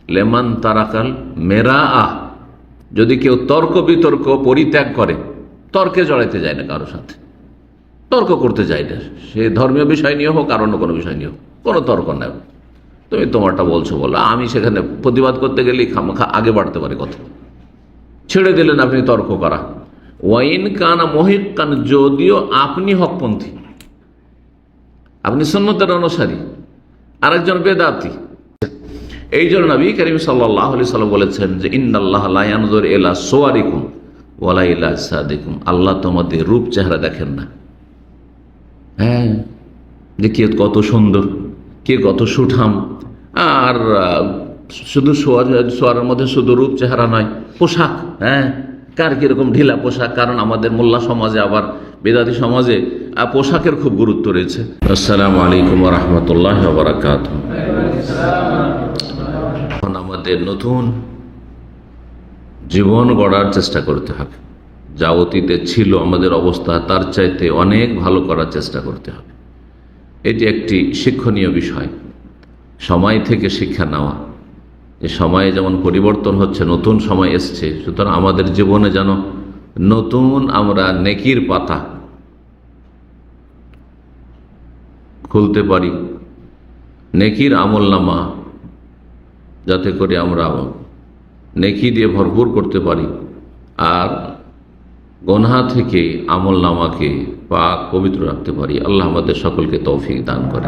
Lehmann তারাকাল মেরাআ, যদি কেউ তর্ক বিতর্ক পরিত্যাগ করে, তর্কে জড়াইতে যায় না, কারোর সাথে তর্ক করতে যায় না, সে ধর্মীয় বিষয় নিয়ে হোক আর অন্য কোনো বিষয় নিয়ে হোক, কোনো তর্ক নেই। তুমি তোমারটা বলছো বলো, আমি সেখানে প্রতিবাদ করতে গেলেই খামাখা আগে বাড়তে পারে কথা, ছেড়ে দিলেন আপনি তর্ক করা। ওয়াইন কানা মহিকান, যদিও আপনি হকপন্থী, আপনি সুন্নতের অনুসারী, আরেকজন বেদাতি। এই জন্য নবী করিম সাল্লাল্লাহু আলাইহি সাল্লাম বলেছেন যে ইন্নাল্লাহা লা ইয়ানজুরু ইলা সুওয়ারিকুম ওয়ালা ইলা আজসাদিকুম, আল্লাহ তোমাদের রূপ চেহারা দেখেন না। হ্যাঁ, যে কে কত সুন্দর, কে কত সুঠাম, আর শুধু শোয়ারের মধ্যে শুধু রূপ চেহারা নয়, পোশাক, হ্যাঁ, কার কিরকম ঢিলা পোশাক, কারণ আমাদের মোল্লা সমাজে আবার বেদাতি সমাজে পোশাকের খুব গুরুত্ব রয়েছে। আসসালামু আলাইকুম ওয়া রাহমাতুল্লাহি ওয়া বারাকাতুহু। এখন আমাদের নতুন জীবন গড়ার চেষ্টা করতে হবে, যা অতীতে ছিল আমাদের অবস্থা তার চাইতে অনেক ভালো করার চেষ্টা করতে হবে। এটি একটি শিক্ষণীয় বিষয়, সময় থেকে শিক্ষা নেওয়া। যে সময়ে যেমন পরিবর্তন হচ্ছে, নতুন সময় এসছে, সুতরাং আমাদের জীবনে যেন নতুন আমরা নেকির পাতা খুলতে পারি, নেকির আমলনামা যাতে করে আমরা নেকি দিয়ে ভরপুর করতে পারি, আর গুনাহ থেকে আমলনামাকে পাক পবিত্র রাখতে পারি। আল্লাহ আমাদের সকলকে তৌফিক দান করে।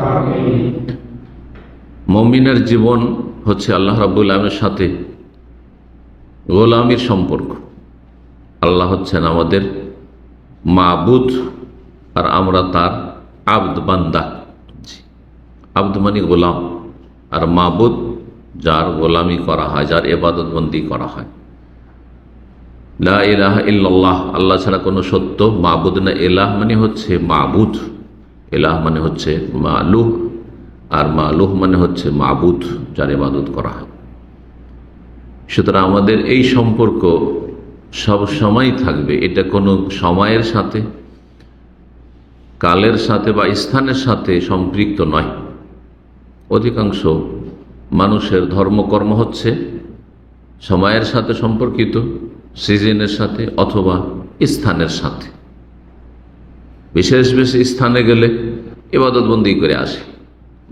মুমিনের জীবন হচ্ছে আল্লাহ রাব্বুল আলামিনের সাথে গোলামির সম্পর্ক। আল্লাহ হচ্ছেন আমাদের মাবুদ আর আমরা তার আব্দ বান্দা। আব্দ মানে গোলাম, আর মাবুদ যার গোলামি করা হয়, যার ইবাদত বন্দি করা হয়। লা ইলাহা ইল্লাল্লাহ, আল্লাহ ছাড়া কোনো সত্য মাবুদ না। ইলাহ মানে হচ্ছে মাবুদ, ইলাহ মানে হচ্ছে মালুহ, আর মালুহ মানে হচ্ছে মাবুদ, যার ইবাদত করা হয়। সুতরাং আমাদের এই সম্পর্ক সব সময় থাকবে, এটা কোনো সময়ের সাথে, কালের সাথে বা স্থানের সাথে সম্পৃক্ত নয়। অধিকাংশ মানুষের ধর্মকর্ম হচ্ছে সময়ের সাথে সম্পর্কিত, সিজনের সাথে অথবা স্থানের সাথে। বিশেষ বিশেষ স্থানে গেলে ইবাদত বন্দি করে আসে,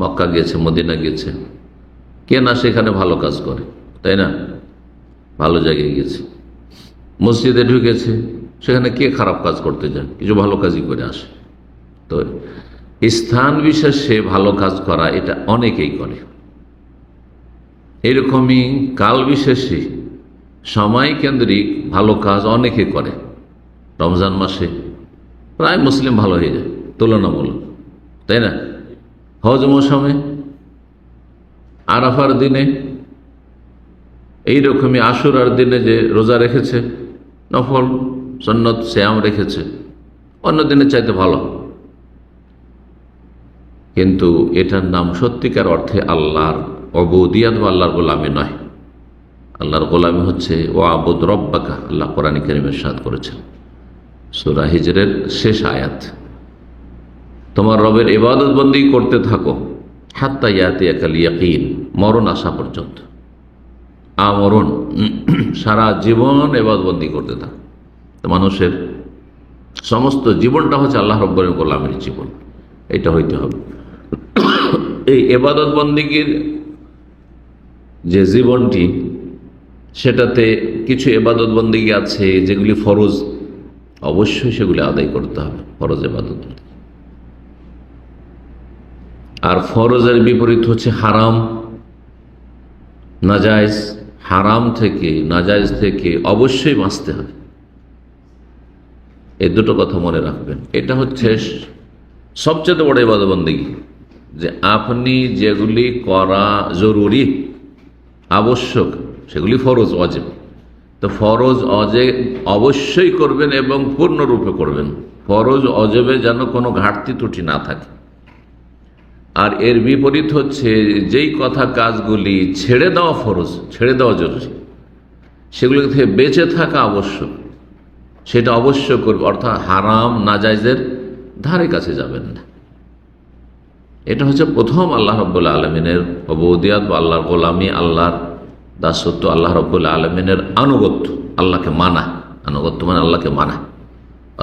মক্কা গিয়েছে, মদিনা গিয়েছে, কে না সেখানে ভালো কাজ করে, তাই না? ভালো জায়গায় গিয়েছে, মসজিদে ঢুকেছে, সেখানে কে খারাপ কাজ করতে যায়, কিছু ভালো কাজই করে আসে। তো স্থান বিশেষে ভালো কাজ করা এটা অনেকেই করে। এরকমই কাল বিশেষে সময় কেন্দ্রিক ভালো কাজ অনেকে করে। রমজান মাসে প্রায় মুসলিম ভালো হয়ে যায় তুলনামূলক, তাই না? হজ মৌসুমে, আরাফার দিনে, এইরকমই আশুরার দিনে যে রোজা রেখেছে, নফল সুন্নত সিয়াম রেখেছে, অন্য দিনের চাইতে ভালো। কিন্তু এটার নাম সত্যিকার অর্থে আল্লাহর উবুদিয়ত বা আল্লাহর গোলামি নয়। আল্লাহর গোলামি হচ্ছে ওয়াবুদ রব্বাকা, আল্লাহ কোরআন কারীমে ইরশাদ করেছেন সূরা হিজরের শেষ আয়াত, তোমার রবের ইবাদত বন্দেগী করতে থাকো হাত্তা ইয়াতিয়াকাল ইয়াকিন, মরণ আসা পর্যন্ত। আমরণ, সারা জীবন ইবাদত বন্দেগী করতে থাকো। তো মানুষের সমস্ত জীবনটা হচ্ছে আল্লাহ রব্বুল গোলামের জীবন, এটা হইতে হবে। এই ইবাদত বন্দেগীর যে জীবনটি, সেটাতে কিছু ইবাদত বন্দেগী আছে যেগুলি ফরজ, অবশ্যই সেগুলি আদায় করতে হবে, ফরজ ইবাদত বন্দেগী। আর ফরজের বিপরীত হচ্ছে হারাম, নাজায়েজ। হারাম থেকে, নাজায়েজ থেকে অবশ্যই বাঁচতে হবে। এই দুটো কথা মনে রাখবেন। এটা হচ্ছে সবচেয়ে বড় ইবাদত বন্দেগী, যে আপনি যেগুলি করা জরুরি, আবশ্যক, সেগুলি ফরজ ওয়াজিব। তো ফরজ অজেব অবশ্যই করবেন এবং পূর্ণরূপে করবেন। ফরজ অজেবে যেন কোনো ঘাটতি ত্রুটি না থাকে। আর এর বিপরীত হচ্ছে যেই কথা কাজগুলি ছেড়ে দেওয়া ফরজ, ছেড়ে দেওয়া জরুরি, সেগুলি থেকে বেঁচে থাকা আবশ্যক, সেটা অবশ্যই করবে। অর্থাৎ হারাম নাজায়েজের ধারে কাছে যাবেন না। এটা হচ্ছে প্রথম আল্লাহ রাব্বুল আলামিনের উবুদিয়ত বা আল্লাহর গোলামি, আল্লাহর দাসত্ব আল্লাহ রাব্বুল আলামিনের আনুগত্য, আল্লাহকে মানা। আনুগত্য মানে আল্লাহকে মানা।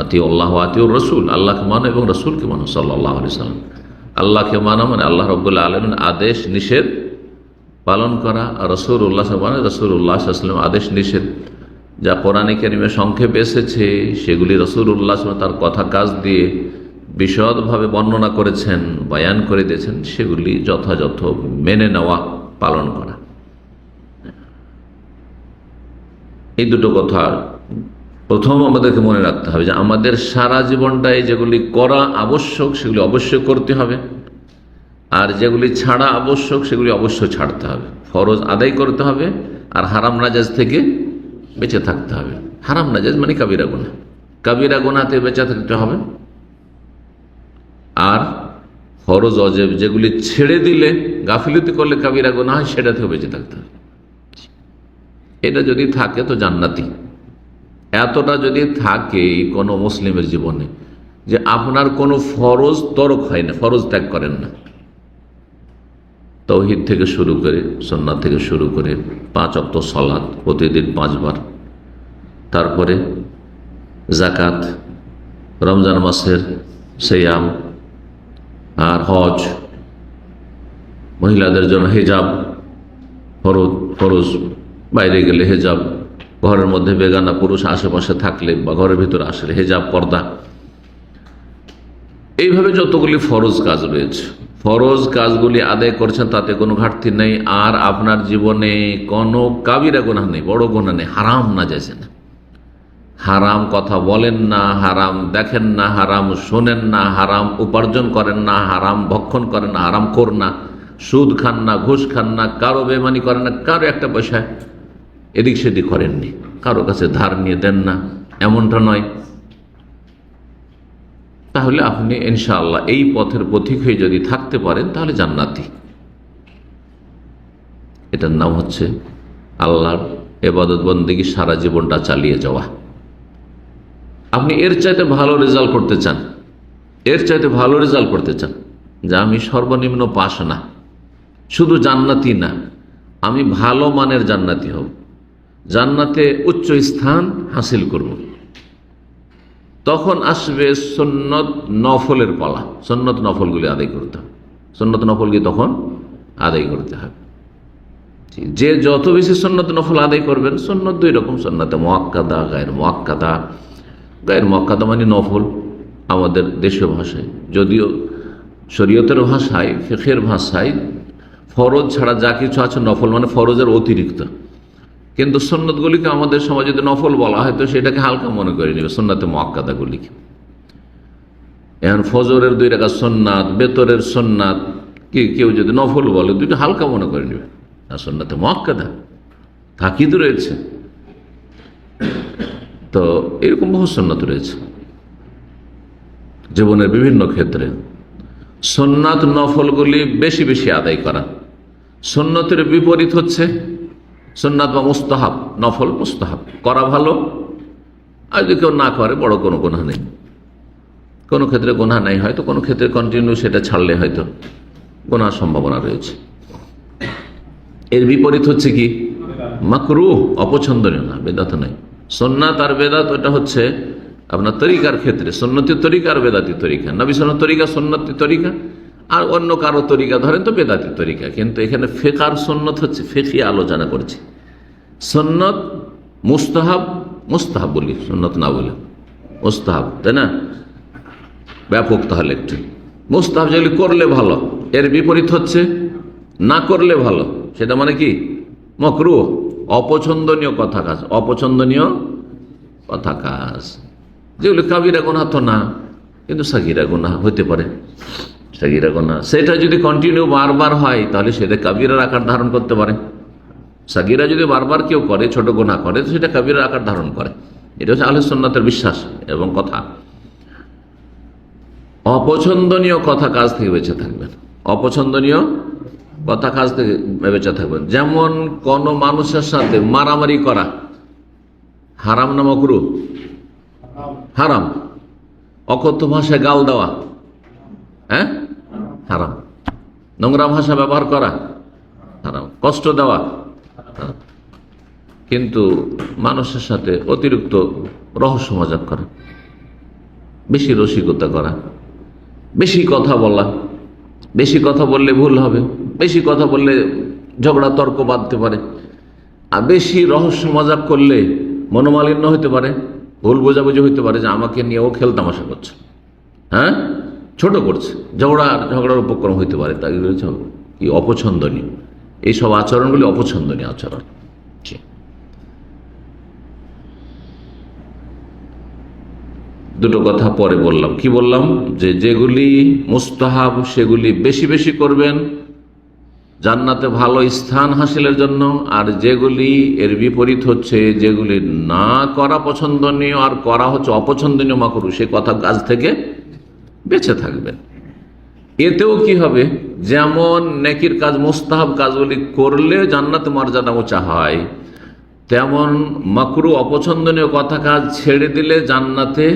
আতিউল্লাহ ওয়া আতিউর রাসূল, আল্লাহকে মানো এবং রাসূলকে মানো সাল্লাল্লাহু আলাইহি ওয়াসাল্লাম। আল্লাহকে মানা মানে আল্লাহ রাব্বুল আলামিন আদেশ নিষেধ পালন করা, আর রাসূলুল্লাহ মানে রাসূলুল্লাহ সাল্লাল্লাহু আলাইহি ওয়াসাল্লাম আদেশ নিষেধ যা কোরআনে কারিমে সংক্ষেপে এসেছে সেগুলি রাসূলুল্লাহ তার কথা কাজ দিয়ে বিশদভাবে বর্ণনা করেছেন, বয়ান করে দিয়েছেন, সেগুলি যথাযথ মেনে নেওয়া, পালন করা। এই দুটো কথা প্রথম আমাদেরকে মনে রাখতে হবে যে আমাদের সারা জীবনটাই যেগুলি করা আবশ্যক সেগুলি অবশ্যই করতে হবে, আর যেগুলি ছাড়া আবশ্যক সেগুলি অবশ্যই ছাড়তে হবে। ফরজ আদায় করতে হবে, আর হারাম নাজাজ থেকে বেঁচে থাকতে হবে। হারাম নাজাজ মানে কাবিরা গুনাহ, কাবিরা গুনাহতে বেঁচে থাকতে হবে। আর ফরজ ওয়াজিব যেগুলি ছেড়ে দিলে, গাফিলতি করলে কাবিরা গুনাহ হয়, সেটা থেকে বেঁচে থাকতে হবে। এটা যদি থাকে তো জান্নাতি। এতটা যদি থাকে কোনো মুসলিমের জীবনে যে আপনার কোনো ফরজ তরক হয় না, ফরজ ত্যাগ করেন না, তাওহীদ থেকে শুরু করে, সুন্নাত থেকে শুরু করে 5 ওয়াক্ত সালাত প্রতিদিন 5 বার, তারপরে যাকাত, রমজান মাসের সিয়াম, আর হজ, মহিলাদের জন্য হিজাব ফরজ, বাইরে গেলে হিজাব, ঘরের মধ্যে বেগানা পুরুষ আশেপাশে থাকলে বা ঘরের ভিতরে আসলে হিজাব, পর্দা, এইভাবে যতগুলি ফরজ কাজ রয়েছে, ফরজ কাজগুলি আদায় করছেন, তাতে কোনো ঘাটতি নেই। আর আপনার জীবনে কোনো কাবিরা গুনাহ নেই, বড় গুনাহ নেই, হারাম না যাইছে না, হারাম কথা বলেন না, হারাম দেখেন না, হারাম শোনেন না, হারাম উপার্জন করেন না, হারাম ভক্ষণ করেন না, হারাম খোর না, সুদ খান না, ঘুষ খান না, কারো বেমানি করেন না, কারো একটা পয়সা এদিক সেদিক করেননি, কারো কাছে ধার নিয়ে দেন না, এমনটা নয়। তাহলে আপনি ইনশাআল্লাহ এই পথের পথিক হয়ে যদি থাকতে পারেন তাহলে জান্নাতি। এটার নাম হচ্ছে আল্লাহর ইবাদত বন্দেগী সারা জীবনটা চালিয়ে যাওয়া। আপনি এর চাইতে ভালো রেজাল্ট করতে চান, এর চাইতে ভালো রেজাল্ট করতে চান যে আমি সর্বনিম্ন পাস না, শুধু জান্নাতি না, আমি ভালো মানের জান্নাতি হব, জান্নাতে উচ্চ স্থান হাসিল করব, তখন আসবে সুন্নত নফলের পালা। সুন্নত নফলগুলি আদায় করতে হবে, সুন্নত নফলগুলি তখন আদায় করতে হবে। যে যত বেশি সুন্নত নফল আদায় করবেন, সুন্নত 2 রকম, সুন্নতে মুআক্কাদা, গায়ের মুআক্কাদা। গায়ের মুআক্কাদা মানে নফল আমাদের দেশীয় ভাষায়, যদিও শরীয়তের ভাষায়, ফিকহের ভাষায় ফরজ ছাড়া যা কিছু আছে নফল মানে ফরজের অতিরিক্ত, কিন্তু সুন্নতগুলিকে আমাদের সমাজে যদি নফল বলা হয় তো সেটাকে হালকা মনে করে নেবে সুন্নতে মুআক্কাদাগুলিকে। এখন ফজরের 2 রাকাত সুন্নাত, বেতরের সুন্নাত কি কেউ যদি নফল বলে, দুইটা হালকা মনে করে নেবে, আর সুন্নতে মুআক্কাদা তাকিদ রয়েছে। তো এরকম বহু সুন্নাত রয়েছে জীবনের বিভিন্ন ক্ষেত্রে। সুন্নাত নফলগুলি বেশি বেশি আদায় করা। সুন্নতের বিপরীত হচ্ছে সুন্নাত বা মুস্তাহাব। নফল মুস্তাহাব করা ভালো, আর যদি কেউ না করে বড় কোনো গুনাহ নেই, কোনো ক্ষেত্রে গুনাহ নাই, হয়তো কোনো ক্ষেত্রে কন্টিনিউ সেটা ছাড়লে হয়তো গুনার সম্ভাবনা রয়েছে। এর বিপরীত হচ্ছে কি মাকরুহ, অপছন্দনীয় না, বেদাত নাই। সুন্নাত আর বেদাত ওটা হচ্ছে আপনার তরিকার ক্ষেত্রে, সুন্নতি তরিকা আর বেদাতি তরিকা, নবী সাল্লাল্লাহু তরিকা সুন্নতি তরিকা, আর অন্য কারো তরিকা ধরেন তো বেদাতি তরিকা। কিন্তু এখানে ফিকহ সুন্নত হচ্ছে ফিকহি আলোচনা করছি। সুন্নত মুস্তাহাব, মুস্তাহাব বলি, সুন্নত না বলে মুস্তাহাব, তাই না? ব্যাপক তাহলে একটু মুস্তাহাব যেগুলি করলে ভালো, এর বিপরীত হচ্ছে না করলে ভালো, সেটা মানে কি মাকরুহ, অপছন্দনীয় কথা কাজ, অপছন্দনীয় কথা কাজ, যেগুলো কাবিরা গুনাহ তো না কিন্তু সাগীরা গুনাহ হতে পারে। সাগীরা গুনাহ সেটা যদি কন্টিনিউ বারবার হয় তাহলে সেটা কাবিরার আকার ধারণ করতে পারে। সাগীরা যদি বারবার কেউ করে, ছোট গুনাহ করে, তো সেটা কাবিরার আকার ধারণ করে। এটা হচ্ছে আহলে সুন্নাতের বিশ্বাস এবং কথা। অপছন্দনীয় কথা কাজ থেকে বেঁচে থাকবেন, অপছন্দনীয় কথা কাজ থেকে বেঁচে থাকবেন। যেমন কোন মানুষের সাথে মারামারি করা হারাম না মাকরুহ? হারাম। অকথ্য ভাষায় গাল দেওয়া হারাম। নোংরা ভাষা ব্যবহার করা হারাম। কষ্ট দেওয়া কিন্তু মানুষের সাথে অতিরিক্ত রহস্য মজাক করা, বেশি রসিকতা করা, বেশি কথা বলা, বেশি কথা বললে ভুল হবে, বেশি কথা বললে ঝগড়া তর্ক বাঁধতে পারে, আর বেশি রহস্য মজাক করলে মনোমালিন্য হতে পারে, ভুল বোঝাবুঝি হতে পারে যে আমাকে নিয়ে ও খেল তামাশা করছে, হ্যাঁ ছোট করছে, ঝগড়ার উপক্রম হইতে পারে। তাই কি অপছন্দনীয়, এইসব আচরণগুলি অপছন্দনীয় আচরণ। দুটো কথা পরে বললাম, কি বললাম, যে যেগুলি মুস্তাহাব সেগুলি বেশি বেশি করবেন জান্নাতে ভালো স্থান হাসিলের জন্য, আর যেগুলি এর বিপরীত হচ্ছে, যেগুলি না করা পছন্দনীয় আর করা হচ্ছে অপছন্দনীয় মাকরুহ, সে কথা কাজ থেকে বেঁচে থাকবেন। এতেও কি হবে, যেমন নেকির কাজ মুস্তাহাব কাজগুলি করলে জান্নাতে মর্যাদা উঁচা হয়, তেমন মাকরুহ অপছন্দনীয় কথা কাজ ছেড়ে দিলে জান্নাতে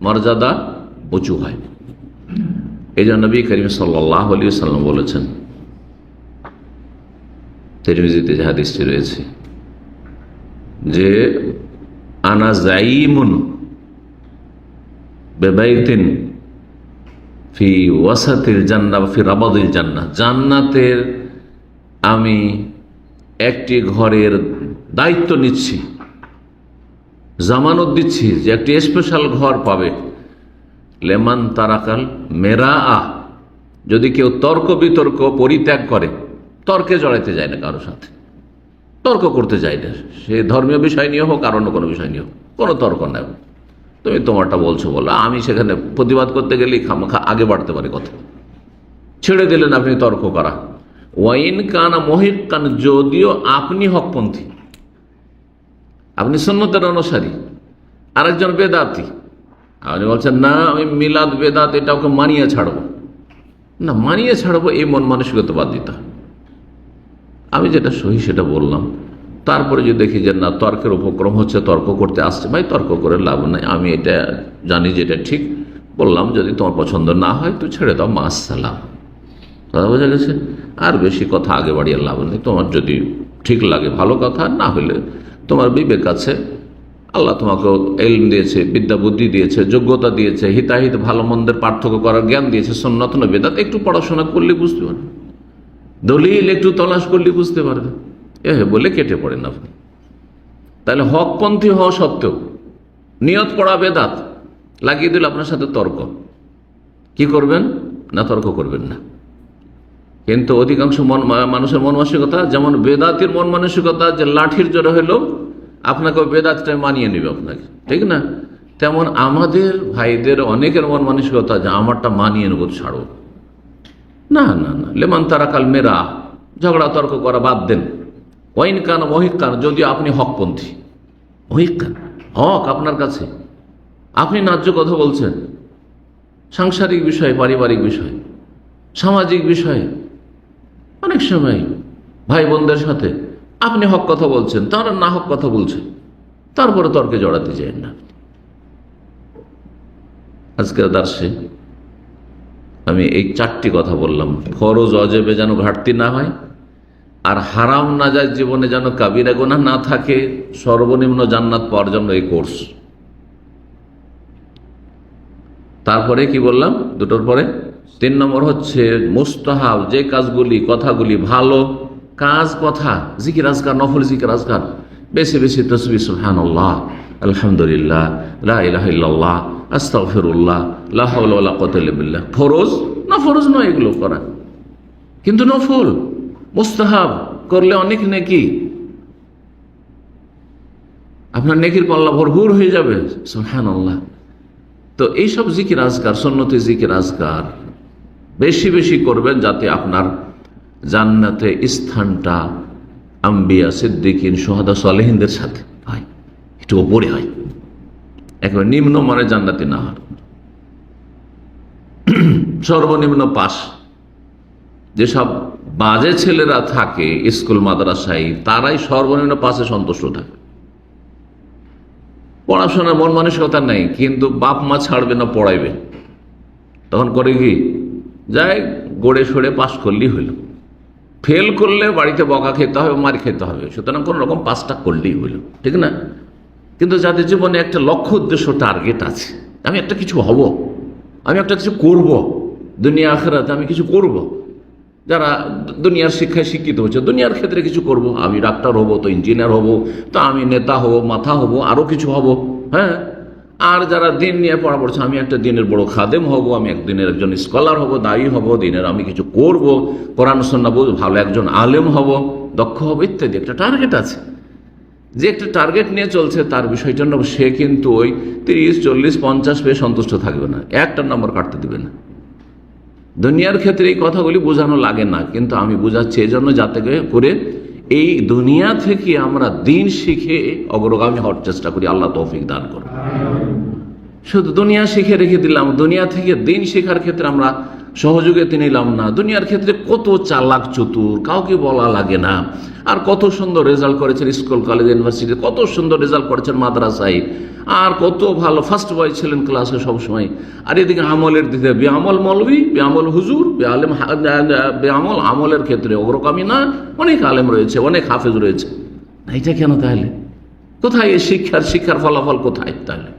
মর্যাদা উঁচু হয়। এই জন্য নবী করিম সাল্লাল্লাহু আলাইহি ওয়াসাল্লাম বলেছেন, তিরমিজিতে যে হাদিসটি রয়েছে, যে আনা যাইমুন বিবাইতিন ফি ওয়াসাতিল জান্নাহ ফি রাবাদিল জান্নাহ, জান্নাতের আমি একটি ঘরের দায়িত্ব নিচ্ছি, জামানত দিচ্ছি যে একটি স্পেশাল ঘর পাবে, লেমান তারাকাল মেরা আ, যদি কেউ তর্ক বিতর্ক পরিত্যাগ করে, তর্কে জড়াইতে যায় না, কারোর সাথে তর্ক করতে যায় না, সে ধর্মীয় বিষয় নিয়ে হোক আর অন্য কোনো বিষয় নিয়ে হোক, কোনো তর্ক নেই, তুমি তোমারটা বলছো বলো, আমি সেখানে প্রতিবাদ করতে গেলেই খামাখা আগে বাড়তে পারে কথা, ছেড়ে দিলেন আপনি তর্ক করা। ওয়াইন কানা মহিকান, যদিও আপনি হকপন্থী, আপনি সুন্নতের অনুসারী, আরেকজন বেদাতি, আপনি বলছেন না আমি মিলাদ বেদাত এটা ওকে মানিয়ে ছাড়বো না, মানিয়ে ছাড়বো এই মন মানসিকতা বাদ দিতে হবে। আমি যেটা সহি সেটা বললাম, তারপরে যদি দেখি যে না তর্কের উপক্রম হচ্ছে, তর্ক করতে আসছে, ভাই তর্ক করে লাভ নাই, আমি এটা জানি যে এটা ঠিক বললাম, যদি তোমার পছন্দ না হয় তো ছেড়ে দাও, মা আসসালাম, কথা বোঝা গেছে। আর বেশি কথা আগে বাড়িয়ে লাভ নেই, তোমার যদি ঠিক লাগে ভালো কথা, না হলে তোমার বিবেক আছে, আল্লাহ তোমাকে ইলম দিয়েছে, বিদ্যা বুদ্ধি দিয়েছে, যোগ্যতা দিয়েছে, হিতাহিত ভালো মন্দের পার্থক্য করার জ্ঞান দিয়েছে, সুন্নাত না বেদাত, একটু পড়াশোনা করলে বুঝতে পারবে, দলিল একটু তলাশ করলে বুঝতে পারবে, বলে কেটে পড়েন আপনি। তাহলে হকপন্থী হওয়া সত্ত্বেও নিয়ত পড়া বেদাত লাগিয়ে দিল আপনার সাথে তর্ক, কি করবেন না, তর্ক করবেন না। কিন্তু অধিকাংশ মানুষের মন মানসিকতা, যেমন বেদাতির মন মানসিকতা যে লাঠির জোরে হইলেও আপনাকে বেদাতটা মানিয়ে নেবে আপনাকে, ঠিক না, তেমন আমাদের ভাইদের অনেকের মন মানসিকতা যে আমারটা মানিয়ে নেব, ছাড়ো না, না না, লেমান তারাকাল মেরা, ঝগড়া তর্ক করা বাদ দেন। ওয়াইন কান মহিক কান, যদিও আপনি হকপন্থী, মহিক কান হক আপনার কাছে, আপনি ন্যায্য কথা বলছেন, সাংসারিক বিষয়, পারিবারিক বিষয়, সামাজিক বিষয়ে, অনেক সময় ভাই বোনদের সাথে আপনি হক কথা বলছেন, তারা না হক কথা বলছে, তারপরে তর্কে জড়াতে চান না। আজকের দার্সে আমি এই 4টি কথা বললাম, ফরজ অজেবে যেন ঘাটতি না হয়, আর হারাম নাজায়েজ জীবনে যেন কাবিরা গুনাহ না থাকে, সর্বনিম্ন জান্নাত পাওয়ার জন্য এই কোর্স। তারপরে কি বললাম, দুটোর পরে 3 নম্বর হচ্ছে মুস্তাহাব যে কাজগুলি, কথাগুলি ভালো কাজ, কথা, জিকির আজকার, নফল জিকির আজকার, বেশি বেশি তাসবিহ সুবহানাল্লাহ, আলহামদুলিল্লাহ, লা ইলাহা ইল্লাল্লাহ, আস্তাগফিরুল্লাহ, লা হাওলা ওয়ালা কুওয়াতা ইল্লা বিল্লাহ, ফরজ না ফরজ নয় এগুলো করা, কিন্তু নফল মুস্তাহাব করলে অনেক নেকি, আপনার নেকির পাল্লা ভরপুর হয়ে যাবে, সুবহানাল্লাহ। তো এইসব জিকির আজকার, সুন্নতি জিকির আজকার বেশি বেশি করবেন, যাতে আপনার জান্নাতে স্থানটা আম্বিয়া, সিদ্দিকিন, শুহাদা, সালেহিনদের সাথে হয়, একটু ওপরে হয়, একেবারে নিম্ন মানের জান্নাতি না হয়, সর্বনিম্ন পাশ। যেসব বাজে ছেলেরা থাকে স্কুল মাদ্রাসায়, তারাই সর্বনিম্ন পাশে সন্তুষ্ট থাকে, পড়াশোনার মন মানসিকতা নেই, কিন্তু বাপ মা ছাড়বে না, পড়াইবে, তখন করে কি যায়, গড়ে সরে পাশ করলেই হইল, ফেল করলে বাড়িতে বকা খেতে হবে, মার খেতে হবে, সুতরাং কোন রকম পাসটা করলেই হইল, ঠিক না? কিন্তু যাদের জীবনে একটা লক্ষ্য, উদ্দেশ্য, টার্গেট আছে, আমি একটা কিছু হব, আমি একটা কিছু করব, দুনিয়া আখিরাতে আমি কিছু করব। যারা দুনিয়ার শিক্ষায় শিক্ষিত হচ্ছে, দুনিয়ার ক্ষেত্রে কিছু করব, আমি ডাক্তার হব, তো ইঞ্জিনিয়ার হব, তো আমি নেতা হব, মাথা হব, আরও কিছু হব, হ্যাঁ। আর যারা দিন নিয়ে পড়া পড়ছে, আমি একটা দিনের বড় খাদেম হব, আমি একদিনের একজন স্কলার হব, দায়ী হব, দিনের আমি কিছু করব, কোরআন সুন্নাহ বুঝ, ভালো একজন আলেম হব, দক্ষ হব, ইত্যাদি একটা টার্গেট আছে। যে একটা টার্গেট নিয়ে চলছে তার বিষয়টা না, সে কিন্তু ওই 30, 40, 50 পেয়ে সন্তুষ্ট থাকবে না, একটা নম্বর কাটতে দেবে না। দুনিয়ার ক্ষেত্রে এই কথাগুলি বোঝানো লাগে না, কিন্তু আমি বোঝাচ্ছি এই জন্য, যাতে করে এই দুনিয়া থেকে আমরা দিন শিখে অগ্রগামী হওয়ার চেষ্টা করি। আল্লাহ তৌফিক দান করুন। শুধু দুনিয়া শিখে রেখে দিলাম, দুনিয়া থেকে দিন শেখার ক্ষেত্রে আমরা সহযোগিতা নিলাম না। দুনিয়ার ক্ষেত্রে কত চালাক চতুর, কাউকে বলা লাগে না। আর কত সুন্দর রেজাল্ট করেছেন স্কুল, কলেজ, ইউনিভার্সিটি, কত সুন্দর রেজাল্ট করেছেন মাদ্রাসায়, আর কত ভালো ফার্স্ট বয় ছিলেন ক্লাসে সবসময়। আর এদিকে আমলের দিকে বেআমল মৌলবি, বেআমল হুজুর, বেআমল আমলের ক্ষেত্রে অগ্রগামী না, অনেক আলেম রয়েছে, অনেক হাফেজ রয়েছে। এটা কেন তাহলে? কোথায় এই শিক্ষার ফলাফল কোথায় তাহলে?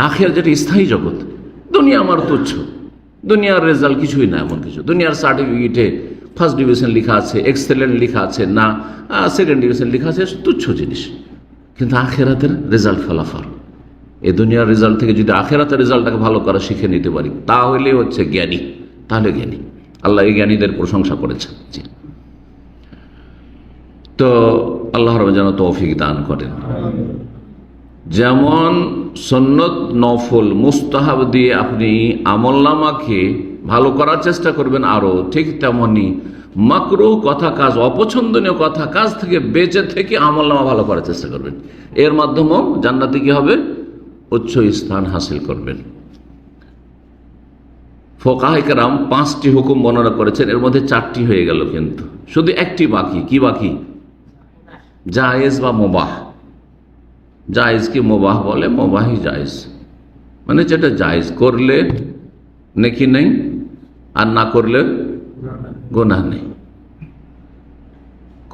আখের যেটা স্থায়ী জগৎ, দুনিয়া আমার তুচ্ছ, দুনিয়ার রেজাল্ট কিছুই না, এমন কিছু দুনিয়ার সার্টিফিকেটে ফার্স্ট ডিভিশন লেখা আছে, এক্সেলেন্ট লেখা আছে, না সেকেন্ড ডিভিশন লেখা আছে, তুচ্ছ জিনিস। কিন্তু আখেরাতের রেজাল্ট ফলাফল, এই দুনিয়ার রেজাল্ট থেকে যদি আখেরাতের রেজাল্টটাকে ভালো করা শিখে নিতে পারি, তাহলে হচ্ছে জ্ঞানী, তাহলে জ্ঞানী। আল্লাহ এই জ্ঞানীদের প্রশংসা করেছেন। জি, তো আল্লাহ রব যেন তৌফিক দান করেন। যেমন সুন্নত, নফল, মুস্তাহাব দিয়ে আপনি আমলনামাকে ভালো করার চেষ্টা করবেন, আরও ঠিক তেমনি মাকরুহ কথা কাজ, অপছন্দনীয় কথা কাজ থেকে বেঁচে থেকে আমলনামা ভালো করার চেষ্টা করবেন। এর মাধ্যমেও জান্নাতে কি হবে? উচ্চ স্থান হাসিল করবেন। ফুকাহায়ে কেরাম 5টি হুকুম বর্ণনা করেছেন, এর মধ্যে 4টি হয়ে গেল, কিন্তু শুধু একটি বাকি। কি বাকি? জায়েজ বা মুবাহ। জায়েজ কি মুবাহ বলে? মুবাহই জায়েজ, মানে যেটা জায়েজ করলে নেকি নেই, আর না করলে গুনাহ নেই।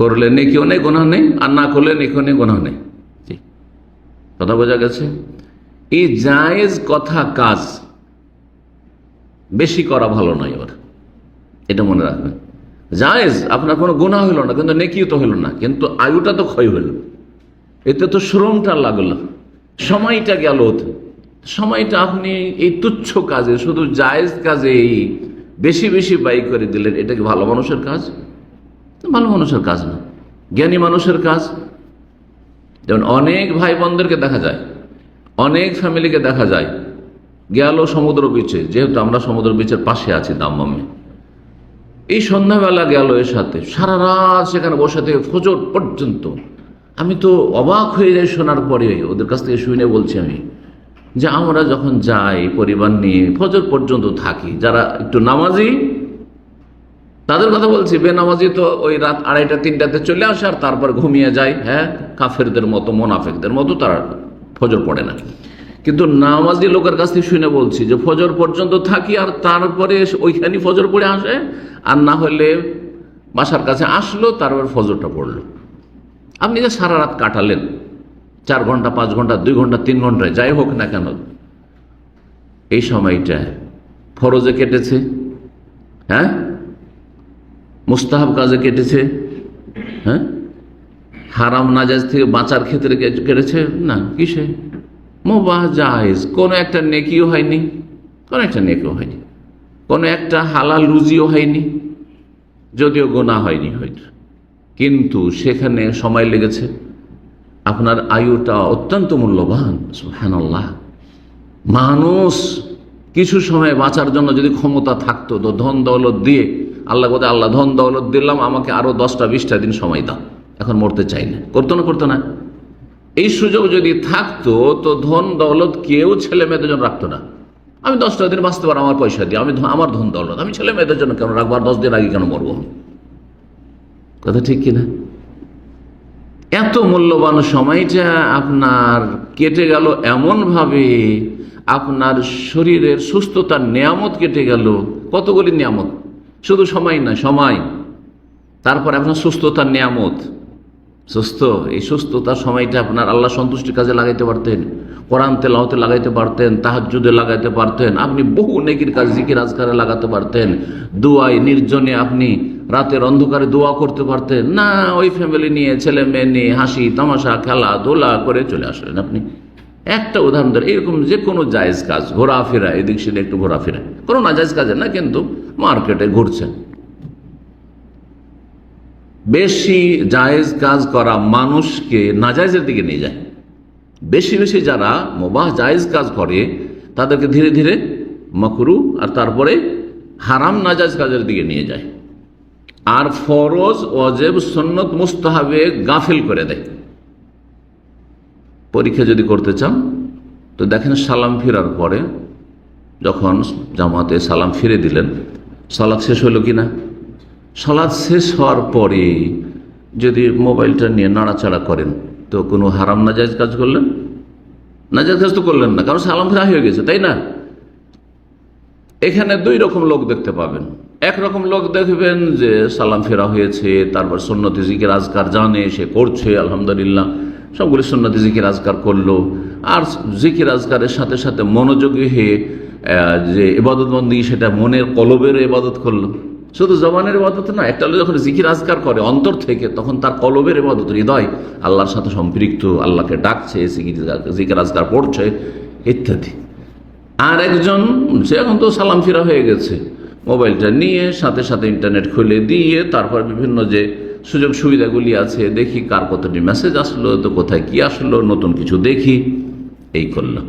করলে নেকিও নেই, গুনাহ নেই, আর না করলে নেকিও নেই, গুনাহ নেই। কথা বোঝা গেছে? এই জায়েজ কথা কাজ বেশি করা ভালো নয়, এবার এটা মনে রাখবেন। জায়েজ, আপনার কোনো গুনাহ হইল না, কিন্তু নেকিও তো হইল না, কিন্তু আয়ুটা তো ক্ষয় হইল, এতে তো শ্রমটা লাগলো, সময়টা গেল। সময়টা আপনি এই তুচ্ছ কাজে, শুধু জায়েজ কাজে বেশি বেশি ব্যয় করে দিলেন। এটা কি ভালো মানুষের কাজ? ভালো মানুষের কাজ না, জ্ঞানী মানুষের কাজ। যেমন অনেক ভাই বোনদেরকে দেখা যায়, অনেক ফ্যামিলিকে দেখা যায়, গেল সমুদ্র বিচে, যেহেতু আমরা সমুদ্র বিচের পাশে আছি দাম্মামে, এই সন্ধ্যাবেলা গেল এর সাথে, সারা রাত সেখানে বসে থেকে ফজর পর্যন্ত। আমি তো অবাক হয়ে যাই শোনার পরে, ওদের কাছ থেকে শুনে বলছি আমি, যে আমরা যখন যাই পরিবার নিয়ে ফজর পর্যন্ত থাকি, যারা একটু নামাজি তাদের কথা বলছি, বেনামাজি তো ওই রাত 2:30, 3টাতে চলে আসে, আর তারপর ঘুমিয়ে যায়। হ্যাঁ, কাফেরদের মতো, মোনাফেকদের মতো তারা ফজর পড়ে না। কিন্তু নামাজি লোকের কাছ থেকে শুনে বলছি যে ফজর পর্যন্ত থাকি, আর তারপরে ওইখানে ফজর পড়ে আসে, আর না হলে বাসার কাছে আসলো, তারপর ফজরটা পড়লো। আপনি যে সারা রাত কাটালেন, 4 ঘন্টা, 5 ঘন্টা, 2 ঘন্টা, 3 ঘন্টায়, যাই হোক না কেন, এই সময়টা ফরজে কেটেছে, হ্যাঁ, মুস্তাহাব কাজে কেটেছে, হ্যাঁ, হারাম নাজায়েজ থেকে বাঁচার ক্ষেত্রে কেটেছে না, কিসে? মুবাহ জায়েজ। কোনো একটা নেকিও হয়নি, কোনো একটা নেকিও হয়নি, কোনো একটা হালাল রুজিও হয়নি, যদিও গুনাহ হয়নি হয়তো, কিন্তু সেখানে সময় লেগেছে। আপনার আয়ুটা অত্যন্ত মূল্যবান। সুবহানাল্লাহ। মানুষ কিছু সময় বাঁচার জন্য যদি ক্ষমতা থাকতো, তো ধন দৌলত দিয়ে আল্লাহ বলতে, আল্লাহ ধন দৌলত দিলাম, আমাকে আরো 10টা 20টা দিন সময় দাও, এখন মরতে চাই না, করতো না? করতো না? এই সুযোগ যদি থাকতো, তো ধন দৌলত কেউ ছেলে মেয়েদের জন্য রাখতো না। আমি 10টা দিন বাঁচতে পারো আমার পয়সা দিয়ে, আমার ধন দৌলত আমি ছেলে মেয়েদের জন্য কেন রাখবো, আর 10 দিন আগে কেন মরবো? কথা ঠিক কিনা? এত মূল্যবান সময়টা আপনার কেটে গেল এমনভাবে, আপনার শরীরের সুস্থতার নিয়ামত কেটে গেল। কতগুলি নিয়ামত, শুধু সময় না, সময়, তারপরে আপনার সুস্থতার নিয়ামত, সুস্থ, এই সুস্থতার সময়টা আপনার আল্লাহ সন্তুষ্টির কাজে লাগাইতে পারতেন, কোরআন তেলাওয়াতে লাগাইতে পারতেন, তাহাজ্জুদে লাগাইতে পারতেন, আপনি বহু নেকির কাজ জিকির আজকারে লাগাতে পারতেন, দোয়ায় নির্জনে আপনি রাতের অন্ধকারে দোয়া করতে পারতেন না। ওই ফ্যামিলি নিয়ে, ছেলে মেয়ে নিয়ে হাসি তামাশা খেলাধুলা করে চলে আসলেন আপনি। একটা উদাহরণ ধরে, এরকম যে কোনো জায়েজ কাজ, ঘোরাফেরা, এদিক সেদিক একটু ঘোরাফেরা, কোনো নাজায়েজ কাজে না, কিন্তু মার্কেটে ঘুরছেন। বেশি জায়েজ কাজ করা মানুষকে নাজায়েজের দিকে নিয়ে যায়। বেশি বেশি যারা মুবাহ জায়েজ কাজ করে তাদেরকে ধীরে ধীরে মাকরু আর তারপরে হারাম নাজায়েজ কাজের দিকে নিয়ে যায়, আর ফরজ ওয়াজিব সুন্নত মুস্তাহাবে গাফিল করে দেয়। পরীক্ষা যদি করতে চান তো দেখেন, সালাম ফিরার পরে যখন জামাতে সালাম ফিরে দিলেন, সালাত শেষ হলো কিনা? সালাত শেষ হওয়ার পরে যদি মোবাইলটা নিয়ে নাড়াচাড়া করেন তো কোনো হারাম নাজায়েজ কাজ করলেন? নাজায়েজ কাজ তো করলেন না, কারণ সালাম ফেরা হয়ে গেছে, তাই না? এখানে দুই রকম লোক দেখতে পাবেন। একরকম লোক দেখবেন যে সালাম ফেরা হয়েছে, তারপর সুন্নতি জিকির আজকার জানে, সে করছে, আলহামদুলিল্লাহ সবগুলি সুন্নতি জিকির আজকার করলো, আর জিকির আজকারের সাথে সাথে মনোযোগী হয়ে যে ইবাদত বন্দি, সেটা মনের কলবের ইবাদত করলো। শুধু জবানের ইবাদত না, একটা লোক যখন জিকির আজকার করে অন্তর থেকে, তখন তার কলবের ইবাদত, হৃদয় আল্লাহর সাথে সম্পৃক্ত, আল্লাহকে ডাকছে, জিকির আজকার পড়ছে ইত্যাদি। আর একজন, সে এখন তো সালাম ফিরা হয়ে গেছে, মোবাইলটা নিয়ে সাথে সাথে ইন্টারনেট খুলে দিয়ে তারপর বিভিন্ন যে সুযোগ সুবিধাগুলি আছে, দেখি কার কতটি মেসেজ আসলো, তো কোথায় কি আসলো, নতুন কিছু দেখি, এই করলো।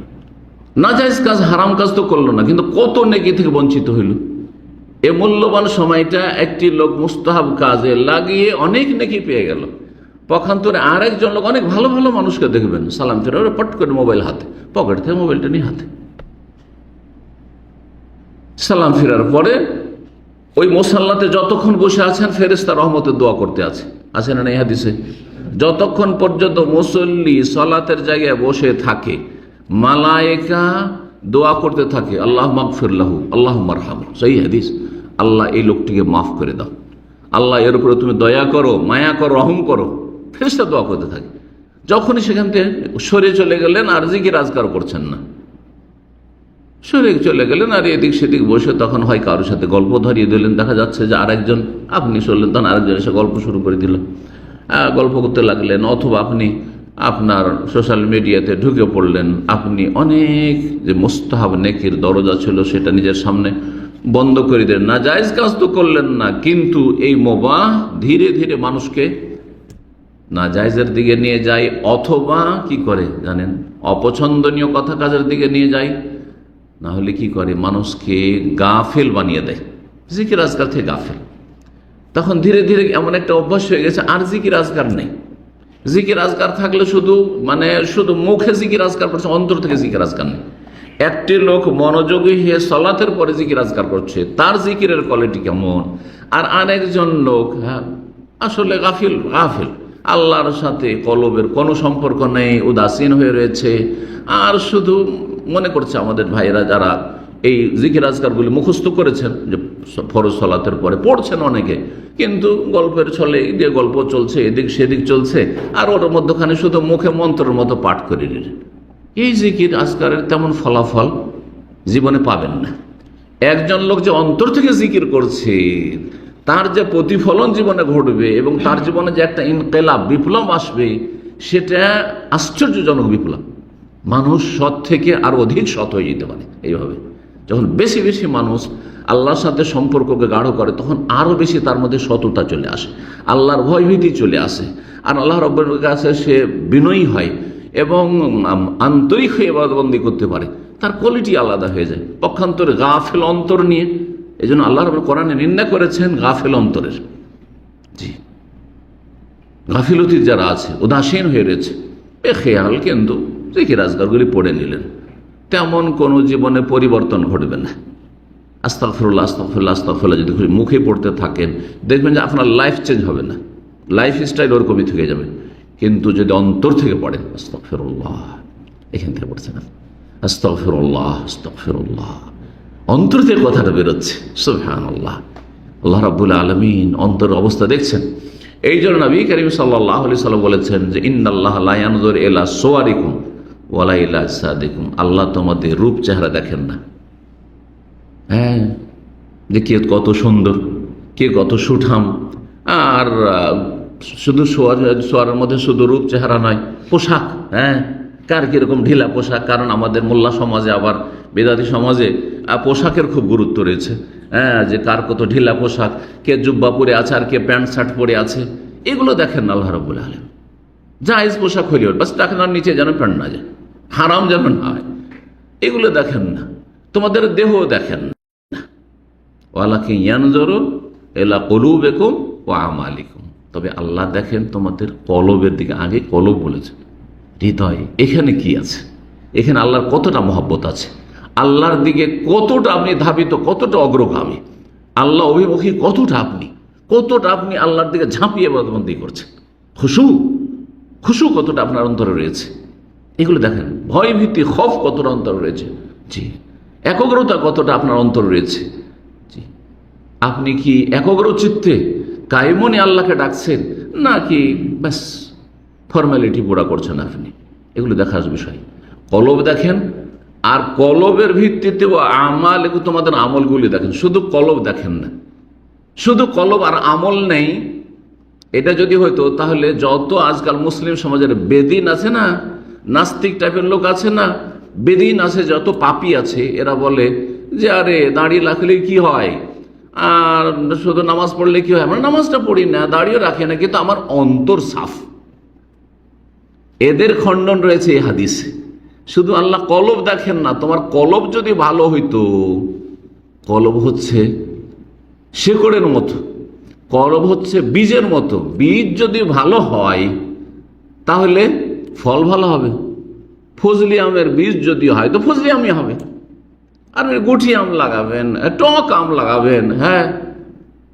নাজায়েজ কাজ, হারাম কাজ তো করলো না, কিন্তু কত নেকি থেকে বঞ্চিত হইল। এ মূল্যবান সময়টা একটি লোক মুস্তাহাব কাজে লাগিয়ে অনেক নেকি পেয়ে গেল। পক্ষান্তরে আর একজন লোক, অনেক ভালো ভালো মানুষকে দেখবেন সালাম ফেরা পট করে মোবাইল হাতে, পকেট থেকে মোবাইলটা নিয়ে হাতে, সালাম ফেরার পরে ওই মুসাল্লাতে যতক্ষণ বসে আছেন ফেরেশতা রহমতের দোয়া করতে আছে না এই হাদিসে? যতক্ষণ পর্যন্ত মুসল্লি সালাতের জায়গায় বসে থাকে, মালায়েকা দোয়া করতে থাকে, আল্লাহ মাগফির লাহু, আল্লাহ মারহামহু, সহি হাদিস। আল্লাহ এই লোকটিকে মাফ করে দাও, আল্লাহ এর উপরে তুমি দয়া করো, মায়া করো, রহম করো। ফেরেশতা দোয়া করতে থাকে। যখনই সেখান থেকে সরে চলে গেলেন আর জিকির আজকার করছেন না, সরে চলে গেলেন আর এদিক সেদিক বসে তখন হয় কারোর সাথে গল্প ধরিয়ে দিলেন, দেখা যাচ্ছে যে আরেকজন, আপনি চললেন তখন আরেকজন এসে গল্প শুরু করে দিল, গল্প করতে লাগলেন, অথবা আপনি আপনার সোশ্যাল মিডিয়াতে ঢুকে পড়লেন, আপনি অনেক যে মুস্তাহাব নেকির দরজা ছিল সেটা নিজের সামনে বন্ধ করে দিলেন। নাজায়েজ কাজ তো করলেন না, কিন্তু এই মুবাহ ধীরে ধীরে মানুষকে নাজায়েজের দিকে নিয়ে যায়, অথবা কি করে জানেন, অপছন্দনীয় কথা কাজের দিকে নিয়ে যায়, না হলে কি করে মানুষকে গাফেল বানিয়ে দেয়, জিকির আজকার থেকে গাফেল। তখন ধীরে ধীরে এমন একটা অভ্যাস হয়ে গেছে, আর জিকির আজকার নেই। জিকির আজকার থাকলে শুধু মুখে জিকির আজকার করছে, অন্তর থেকে জিকির আজকার নেই। একটি লোক মনোযোগী হয়ে সালাতের পরে জিকির আজকার করছে, তার জিকিরের কোয়ালিটি কেমন। আর আরেকজন লোক আসলে গাফিল, আল্লাহর সাথে কলবের কোনো সম্পর্ক নেই, উদাসীন হয়ে রয়েছে, আর শুধু মনে করছে, আমাদের ভাইয়েরা যারা এই জিকির আজকারগুলি মুখস্থ করেছেন, যে ফরজ সালাতের পরে পড়ছেন অনেকে, কিন্তু গল্পের ছলে যে গল্প চলছে, এদিক সেদিক চলছে, আর ওর মধ্যখানে শুধু মুখে মন্ত্রের মতো পাঠ করে নিলেন। এই জিকির আজকারের তেমন ফলাফল জীবনে পাবেন না। একজন লোক যে অন্তর থেকে জিকির করছে, তার যে প্রতিফলন জীবনে ঘটবে এবং তার জীবনে যে একটা ইনকিলাব, বিপ্লব আসবে, সেটা আশ্চর্যজনক বিপ্লব। মানুষ সৎ থেকে আরো অধিক সৎ হয়ে যেতে পারে। এইভাবে যখন বেশি বেশি মানুষ আল্লাহর সাথে সম্পর্ককে গাঢ় করে, তখন আরো বেশি তার মধ্যে সততা চলে আসে, আল্লাহর ভয়ভীতি চলে আসে, আর আল্লাহ রাব্বুল কাছে সে বিনয়ী হয় এবং আন্তরিক হয়ে ইবাদতবন্দি করতে পারে, তার কোয়ালিটি আলাদা হয়ে যায়। পক্ষান্তরে গাফেল অন্তর নিয়ে, এই জন্য আল্লাহ রাব্বুল কোরআনে নিন্দা করেছেন গাফেল অন্তরের। জি, গাফিলতির যারা আছে, উদাসীন হয়ে রয়েছে, বেখেয়াল, কিন্তু জিকির আজকারগুলি পড়ে নিলেন, তেমন কোনো জীবনে পরিবর্তন ঘটবে না। আস্তাগফিরুল্লাহ, আস্তাগফিরুল্লাহ, আস্তাগফিরুল্লাহ যদি মুখে পড়তে থাকেন, দেখবেন যে আপনার লাইফ চেঞ্জ হবে না, লাইফ স্টাইল ওরকমই থেকে যাবে। কিন্তু যদি অন্তর থেকে পড়েন, আস্তাগফিরুল্লাহ, এখান থেকে পড়ছেন আস্তাগফিরুল্লাহ, আস্তাগফিরুল্লাহ, অন্তর থেকে কথাটা বেরোচ্ছে, সুবহানাল্লাহ, আল্লাহ রাব্বুল আলামিন অন্তরের অবস্থা দেখছেন। এই জন্য নবী করিম সাল্লাল্লাহু আলাইহি সাল্লাম বলেছেন যে ইন্নাল্লাহা লা ইয়ানজুরু ইলা সুওয়ারিকুম ওয়ালা ইলা আজসাদিকুম, আল্লাহ তোমাদের রূপ চেহারা দেখেন না। হ্যাঁ, যে কে কত সুন্দর, কে কত সুঠাম। আর শুধু শোয়ারের মধ্যে শুধু রূপ চেহারা নয়, পোশাক, হ্যাঁ, কার কিরকম ঢিলা পোশাক। কারণ আমাদের মোল্লা সমাজে আবার বেদাতি সমাজে পোশাকের খুব গুরুত্ব রয়েছে। হ্যাঁ, যে কার কত ঢিলা পোশাক, কে জুব্বা পরে আছে আর কে প্যান্ট শার্ট পরে আছে, এগুলো দেখেন না আল্লাহ রাব্বুল আলামিন। জায়েজ পোশাক হইল, বাস টাকার নিচে যেন প্যান্ট না যায়, হারাম যেন না হয়, এগুলো দেখেন না। তোমাদের দেহ দেখেন না। ওয়ালাকিন ইয়ানজুরু ইলা কুলুবিকুম ওয়া আমালিকুম, তবে আল্লাহ দেখেন তোমাদের কলবের দিকে। আগে কলব বলেছে, হৃদয়, এখানে কি আছে, এখানে আল্লাহর কতটা মহব্বত আছে, আল্লাহর দিকে কতটা আপনি ধাবিত, কতটা অগ্রগামী, আল্লাহ অভিমুখী কতটা আপনি আল্লাহর দিকে ঝাঁপিয়ে বন্দী করছেন, খুশু কতটা আপনার অন্তরে রয়েছে, এগুলো দেখেন। ভয় ভীতি খফ কতটা অন্তর রয়েছে, জি। একাগ্রতা কতটা আপনার অন্তর রয়েছে, জি। আপনি কি একাগ্র চিত্তে কায়মনে আল্লাহকে ডাকছেন, নাকি ব্যাস ফর্মালিটি পুরা করছেন আপনি, এগুলো দেখার বিষয়। কলব দেখেন, আর কলবের ভিত্তিতে ও আমাল, এগুলো তোমাদের আমলগুলি দেখেন। শুধু কলব দেখেন না, শুধু কলব আর আমল নেই। এটা যদি হয়তো তাহলে যত আজকাল মুসলিম সমাজের বেদিন আছে না, নাস্তিক টাইপের লোক আছে না, বেদিন আছে, যত পাপী আছে, এরা বলে যে আরে দাঁড়িয়ে রাখলে কি হয়, আর শুধু নামাজ পড়লে কি হয়, আমরা নামাজটা পড়ি না, দাঁড়িয়ে রাখি না, কিন্তু আমার অন্তর সাফ। এদের খণ্ডন রয়েছে এই হাদিসে। শুধু আল্লাহ কলব দেখেন না, তোমার কলব যদি ভালো হইতো, কলব হচ্ছে শেকড়ের মতো, কলব হচ্ছে বীজের মতো। বীজ যদি ভালো হয় তাহলে ফল ভালো হবে। ফজলি আমের বীজ যদি হয় তো ফজলি আমই হবে। আর গুঠি আম লাগাবেন, টক আম লাগাবেন, হ্যাঁ,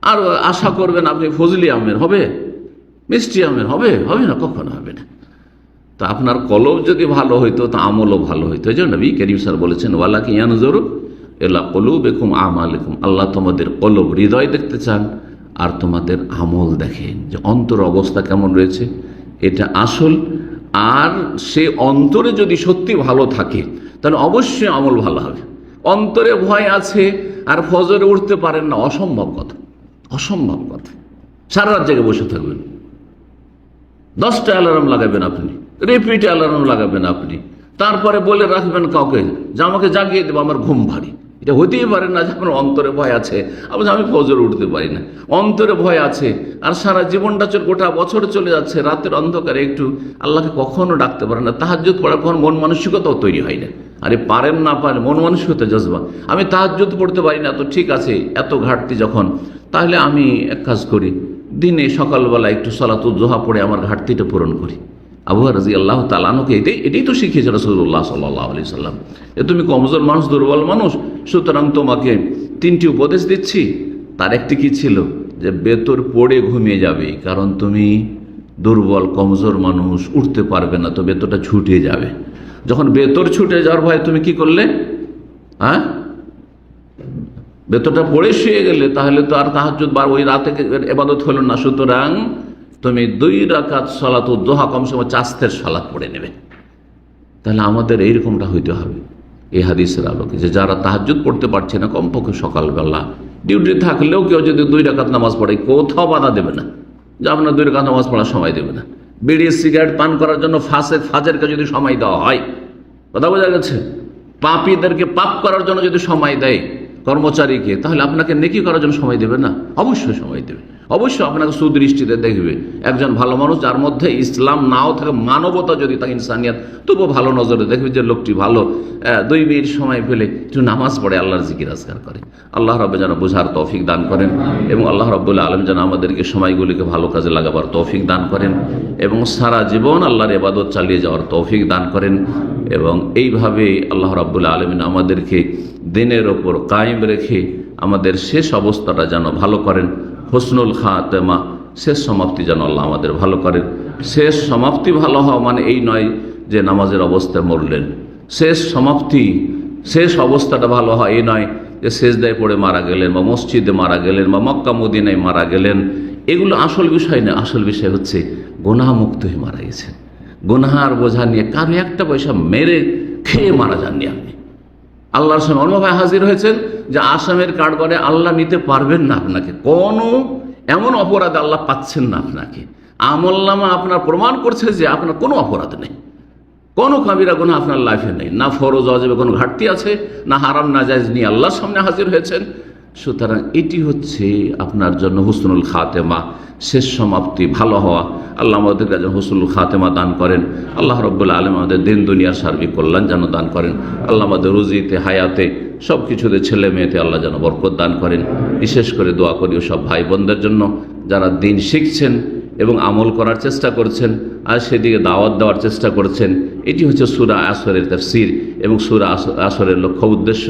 আর আশা করবেন আপনি ফজলি আমের হবে, মিষ্টি আমের হবে, হবে না, কখনো হবে না। তো আপনার কলব যদি ভালো হইতো তা আমলও ভালো হইতো। এই জন্য নবী করিম স্যার বলেছেন ওয়ালাকিন ইয়ানজুরু ইলা কুলুবিকুম আমালিকুম, আল্লাহ তোমাদের কলব, হৃদয় দেখতে চান, আর তোমাদের আমল দেখেন যে অন্তর অবস্থা কেমন রয়েছে, এটা আসল। আর সে অন্তরে যদি সত্যি ভালো থাকে তাহলে অবশ্যই আমল ভালো হবে। অন্তরে ভয় আছে আর ফজরে উঠতে পারেন না, অসম্ভব কথা, অসম্ভব কথা। সারা রাত জেগে বসে থাকবেন, 10টা অ্যালার্ম লাগাবেন আপনি, রিপিট অ্যালার্ম লাগাবেন আপনি, তারপরে বলে রাখবেন কাউকে যে আমাকে জাগিয়ে দেবো, আমার ঘুম ভারী। এটা হতেই পারে না যে আপনার অন্তরে ভয় আছে, আমি ফজরে উঠতে পারি না, অন্তরে ভয় আছে। আর সারা জীবনটা গোটা বছর চলে যাচ্ছে, রাতের অন্ধকারে একটু আল্লাহকে কখনো ডাকতে পারেন না। তাহাজ্জুদ পড়ার কখন মন মানসিকতাও তৈরি হয় না। আরে পারেন না পারেন, মন মানসিকতা জজবা, আমি তাহাজ্জুদ পড়তে পারি না, তো ঠিক আছে, এত ঘাটতি যখন, তাহলে আমি এক কাজ করি, দিনে সকালবেলা একটু সালাতুল জোহা পড়ে আমার ঘাটতিটা পূরণ করি। আবু রাদিয়াল্লাহু তাআলা আনহুকে এটাই তো শিখিয়েছে রাসূলুল্লাহ সাল্লাল্লাহু আলাইহি সাল্লাম, যে তুমি কমজোর মানুষ, দুর্বল মানুষ, সুতরাং তোমাকে 3টি উপদেশ দিচ্ছি। তার একটি কি ছিল, যে বেতর পড়ে ঘুমিয়ে যাবে, কারণ তুমি দুর্বল কমজোর মানুষ, উঠতে পারবে না, তো বেতরটা ছুটে যাবে। যখন বেতর ছুটে যাওয়ার ভয় তুমি কি করলে, হ্যাঁ, বেতরটা পড়ে শুয়ে গেলে, তাহলে তো আর তাহাজ্জুদ বার ওই রাতে ইবাদত হলো না। সুতরাং তুমি 2 রাকাত সালাতুদ দুহা কমসে কম 4 সালাত পড়ে নেবে। তাহলে আমাদের এইরকমটা হইতে হবে এই হাদিসের আলোকে, যে যারা তাহাজ্জুদ পড়তে পারছে না, কমপক্ষে সকালবেলা ডিউটি থাকলেও কেউ যদি 2 রাকাত নামাজ পড়ে, কোথাও বাধা দেবে না যে আপনার 2 রাকাত নামাজ পড়ার সময় দেবে না। বিড়ি সিগারেট পান করার জন্য ফাজেরকে যদি সময় দেওয়া হয়, কথা বোঝা গেছে, পাপীদেরকে পাপ করার জন্য যদি সময় দেয় কর্মচারীকে, তাহলে আপনাকে নেকি করার জন্য সময় দেবে না? অবশ্যই সময় দেবে, অবশ্যই আপনাকে সুদৃষ্টিতে দেখবে। একজন ভালো মানুষ, যার মধ্যে ইসলাম নাও থাকে, মানবতা যদি থাকে, ইনসানিয়াত, তবুও ভালো নজরে দেখবে যে লোকটি ভালো, 2 মিনিট সময় পেলে একটু নামাজ পড়ে, আল্লাহর জিকির আজকার করে। আল্লাহ রাব্বুল যেন বোঝার তৌফিক দান করেন, এবং আল্লাহ রাব্বুল আলামিন যেন আমাদেরকে সময়গুলিকে ভালো কাজে লাগাবার তৌফিক দান করেন, এবং সারা জীবন আল্লাহর ইবাদত চালিয়ে যাওয়ার তৌফিক দান করেন। এবং এইভাবে আল্লাহ রাব্বুল আলামিন আমাদেরকে দিনের ওপর কায়েম রেখে আমাদের শেষ অবস্থাটা যেন ভালো করেন। হুসনুল খাতেমা, শেষ সমাপ্তি যেন আল্লাহ আমাদের ভালো করেন। শেষ সমাপ্তি ভালো হওয়া মানে এই নয় যে নামাজের অবস্থায় মরলেন, শেষ সমাপ্তি, শেষ অবস্থাটা ভালো হয় এই নয় যে সেজদায় পড়ে মারা গেলেন বা মসজিদে মারা গেলেন বা মক্কা মদিনায় মারা গেলেন, এগুলো আসল বিষয় না। আসল বিষয় হচ্ছে গুনাহমুক্ত হয়ে মারা গেছেন, গুনাহার বোঝা নিয়ে কারো একটা পয়সা মেরে খেয়ে মারা যাননি আপনি। আল্লাহর সামনে অন্যভাবে হাজির হয়েছেন যে আসামের কাঠগড়ে আল্লাহ নিতে পারবেন না আপনাকে, কোনো এমন অপরাধ আল্লাহ পাচ্ছেন না আপনাকে। আমলনামা আপনার প্রমাণ করছে যে আপনার কোনো অপরাধ নেই, কোনো কাবিরা গুনাহ আপনার লাইফে নেই, না ফরজ ওয়াজিবে কোনো ঘাটতি আছে, না হারাম নাজায়েজ নিয়ে আল্লাহর সামনে হাজির হয়েছেন। সুতরাং এটি হচ্ছে আপনার জন্য হুসনুল খাতেমা, শেষ সমাপ্তি, ভালো হওয়া। আল্লাহ আমাদের কাছে হুসনুল খাতেমা দান করেন। আল্লাহ রব্বুল আলম আমাদের দিন দুনিয়ার সার্বিক কল্যাণ যেন দান করেন। আল্লাহ আমাদের রুজিতে, হায়াতে, সব কিছুতে, ছেলে মেয়েতে আল্লাহ যেন বরকত দান করেন। বিশেষ করে দোয়া করি সব ভাই বোনদের জন্য যারা দিন শিখছেন এবং আমল করার চেষ্টা করছেন আর সেদিকে দাওয়াত দেওয়ার চেষ্টা করছেন। এটি হচ্ছে সূরা আসরের তাফসীর এবং সূরা আসরের লক্ষ্য উদ্দেশ্য।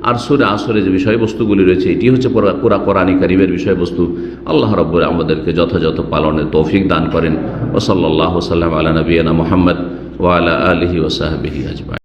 আর সূরা আসরের যে বিষয়বস্তুগুলি রয়েছে এটি হচ্ছে পুরা কোরআন কারীমের বিষয়বস্তু। আল্লাহ রাব্বুল আমাদেরকে যথাযথ পালনের তৌফিক দান করেন। ওয়া সাল্লাল্লাহু সাল্লাম আলা নবিয়িনা মুহাম্মদ ওয়া আলা আলিহি ওয়া সাহবিহি আজমাইন।